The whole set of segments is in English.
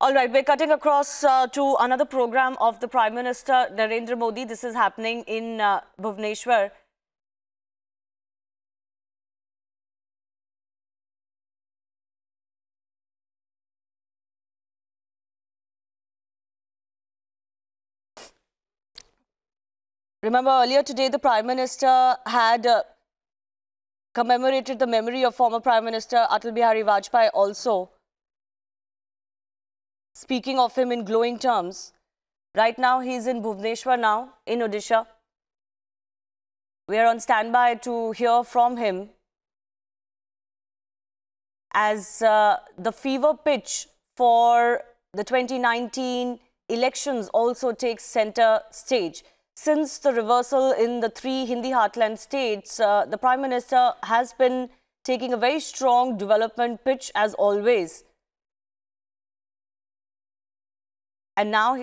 All right, we're cutting across to another program of the Prime Minister Narendra Modi. This is happening in Bhubaneshwar. Remember, earlier today, the Prime Minister had commemorated the memory of former Prime Minister Atal Bihari Vajpayee also, speaking of him in glowing terms. Right now, he's in Bhubaneshwar now, in Odisha. We are on standby to hear from him as the fever pitch for the 2019 elections also takes center stage. Since the reversal in the three Hindi heartland states, the Prime Minister has been taking a very strong development pitch as always. And now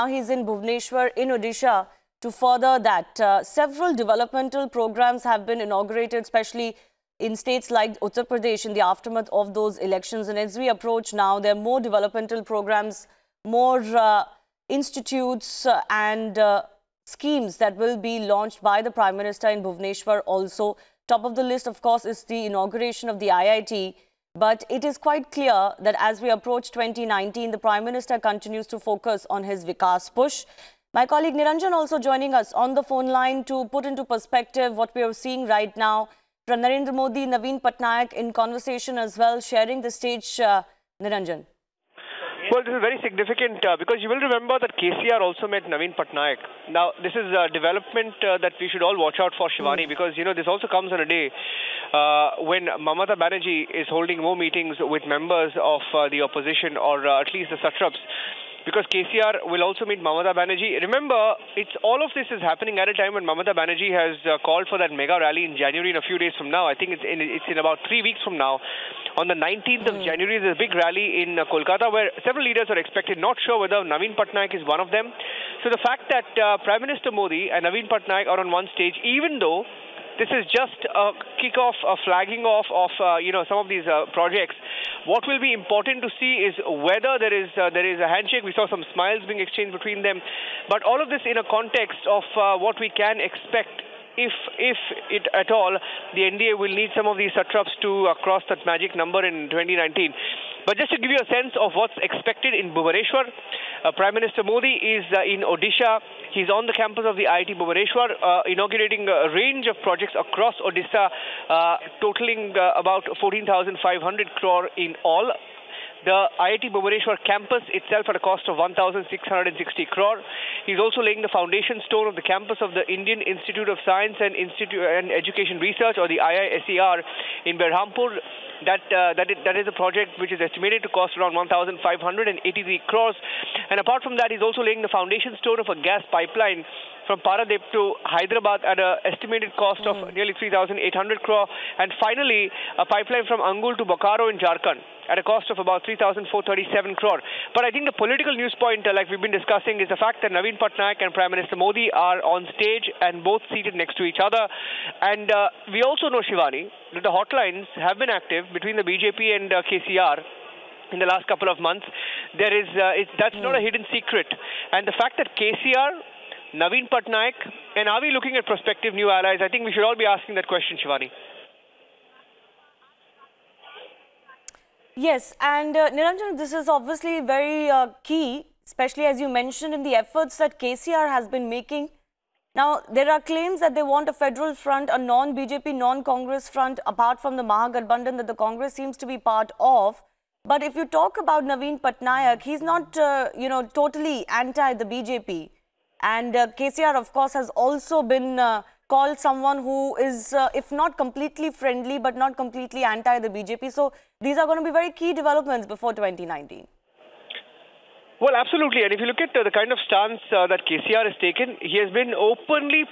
he's in Bhubaneshwar in Odisha to further that. Several developmental programs have been inaugurated, especially in states like Uttar Pradesh in the aftermath of those elections. And as we approach now, there are more developmental programs, more institutes and schemes that will be launched by the Prime Minister in Bhubaneshwar also. Top of the list, of course, is the inauguration of the IIT. But it is quite clear that as we approach 2019, the Prime Minister continues to focus on his Vikas push. My colleague Niranjan also joining us on the phone line to put into perspective what we are seeing right now. From Narendra Modi, Naveen Patnaik in conversation as well, sharing the stage. Niranjan. Well, this is very significant because you will remember that KCR also met Naveen Patnaik. Now, this is a development that we should all watch out for, Shivani, because, you know, this also comes on a day when Mamata Banerjee is holding more meetings with members of the opposition or at least the satraps. Because KCR will also meet Mamata Banerjee. Remember, all of this is happening at a time when Mamata Banerjee has called for that mega rally in January in a few days from now. I think it's in about 3 weeks from now. On the 19th of January, there's a big rally in Kolkata where several leaders are expected. Not sure whether Naveen Patnaik is one of them. So the fact that Prime Minister Modi and Naveen Patnaik are on one stage, even though this is just a kick-off, a flagging off of some of these projects. What will be important to see is whether there is a handshake. We saw some smiles being exchanged between them, but all of this in a context of what we can expect. If it at all, the NDA will need some of these satraps to cross that magic number in 2019. But just to give you a sense of what's expected in Bhubaneshwar, Prime Minister Modi is in Odisha. He's on the campus of the IIT-Bhubaneshwar, inaugurating a range of projects across Odisha, totaling about 14,500 crore in all. The IIT-Bhubaneshwar campus itself at a cost of 1,660 crore. He's also laying the foundation stone of the campus of the Indian Institute of Science and Education Research, or the IISER, in Berhampur. That is a project which is estimated to cost around 1,583 crores. And apart from that, he's also laying the foundation stone of a gas pipeline from Paradip to Hyderabad at an estimated cost of nearly 3,800 crore. And finally, a pipeline from Angul to Bokaro in Jharkhand at a cost of about 3,437 crore. But I think the political news point, like we've been discussing, is the fact that Naveen Patnaik and Prime Minister Modi are on stage and both seated next to each other. And we also know, Shivani, that the hotlines have been active between the BJP and KCR in the last couple of months. That's not a hidden secret. And the fact that KCR, Naveen Patnaik, and are we looking at prospective new allies? I think we should all be asking that question, Shivani. Yes, and Niranjan, this is obviously very key, especially as you mentioned in the efforts that KCR has been making. Now, there are claims that they want a federal front, a non-BJP, non-Congress front, apart from the Mahagathbandhan that the Congress seems to be part of. But if you talk about Naveen Patnaik, he's not, totally anti the BJP. And KCR, of course, has also been called someone who is, if not completely friendly, but not completely anti the BJP. So these are going to be very key developments before 2019. Well, absolutely. And if you look at the kind of stance that KCR has taken, he has been openly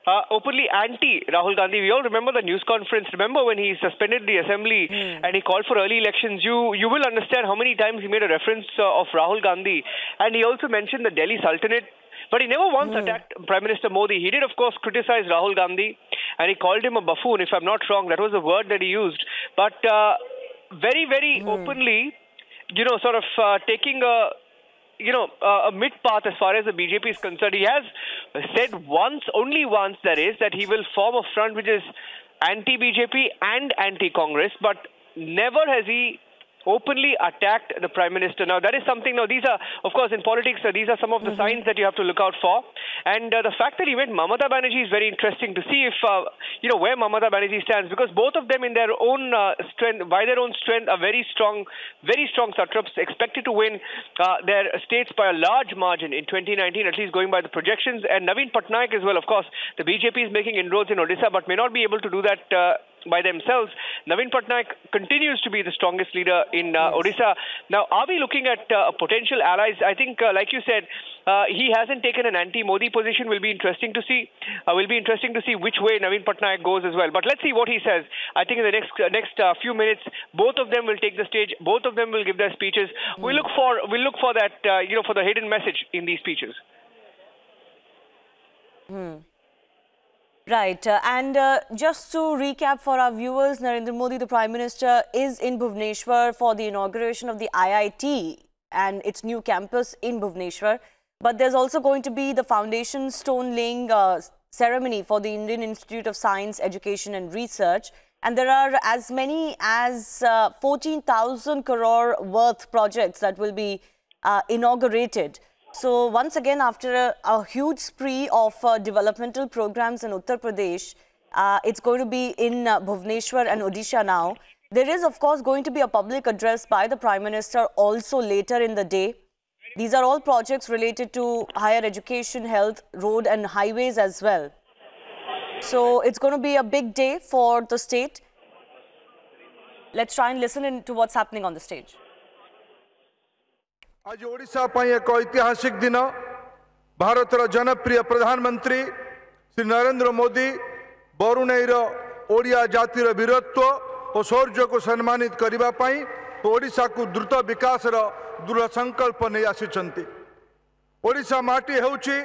anti Rahul Gandhi. We all remember the news conference. Remember when he suspended the assembly and he called for early elections? You will understand how many times he made a reference of Rahul Gandhi. And he also mentioned the Delhi Sultanate. But he never once attacked Prime Minister Modi. He did, of course, criticize Rahul Gandhi. And he called him a buffoon, if I'm not wrong. That was the word that he used. But very, very openly, sort of taking a mid path as far as the BJP is concerned. He has said once, only once, that he will form a front which is anti-BJP and anti-Congress, but never has he openly attacked the Prime Minister. Now, that is something, these are, of course, in politics, these are some of the signs that you have to look out for. And the fact that he met Mamata Banerjee is very interesting to see if, where Mamata Banerjee stands, because both of them in their own strength, by their own strength, are very strong satraps, expected to win their states by a large margin in 2019, at least going by the projections. And Naveen Patnaik as well, of course, the BJP is making inroads in Odisha, but may not be able to do that by themselves. Naveen Patnaik continues to be the strongest leader in Odisha. Now, are we looking at potential allies? I think, like you said, he hasn't taken an anti-Modi position. Will be interesting to see. Which way Naveen Patnaik goes as well. But let's see what he says. I think in the next few minutes, both of them will take the stage. Both of them will give their speeches. We'll look for that, for the hidden message in these speeches. Right. And just to recap for our viewers, Narendra Modi, the Prime Minister, is in Bhubaneshwar for the inauguration of the IIT and its new campus in Bhubaneshwar. But there's also going to be the foundation stone laying ceremony for the Indian Institute of Science, Education and Research. And there are as many as 14,000 crore worth projects that will be inaugurated. So once again, after a huge spree of developmental programs in Uttar Pradesh, it's going to be in Bhubaneshwar and Odisha now. There is, of course, going to be a public address by the Prime Minister also later in the day. These are all projects related to higher education, health, road and highways as well. So it's going to be a big day for the state. Let's try and listen to what's happening on the stage. आज ओडिशा ପାଇଁ ଏକ ଐତିହାସିକ ଦିନ ଭାରତର ଜନପ୍ରିୟ ପ୍ରଧାନମନ୍ତ୍ରୀ ଶ୍ରୀ ନରେନ୍ଦ୍ର ମୋଦି ବରୁଣେଇର ଓଡ଼ିଆ ଜାତିର ବୀରତ୍ୱ ଓ ଶୌର୍ଯ୍ୟକୁ ସମ୍ମାନିତ କରିବା ପାଇଁ ଓଡ଼ିଶାକୁ ଦ୍ରୁତ ବିକାଶର ଦୃଢ଼ ସଂକଳ୍ପ ନେଇ ଆସିଛନ୍ତି ଓଡ଼ିଶା ମାଟି ହେଉଛି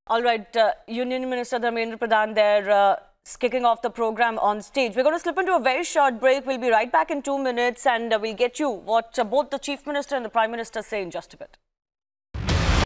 All right, Union Minister Dharmendra Pradhan there kicking off the program on stage. We're going to slip into a very short break. We'll be right back in 2 minutes and we'll get you what both the Chief Minister and the Prime Minister say in just a bit.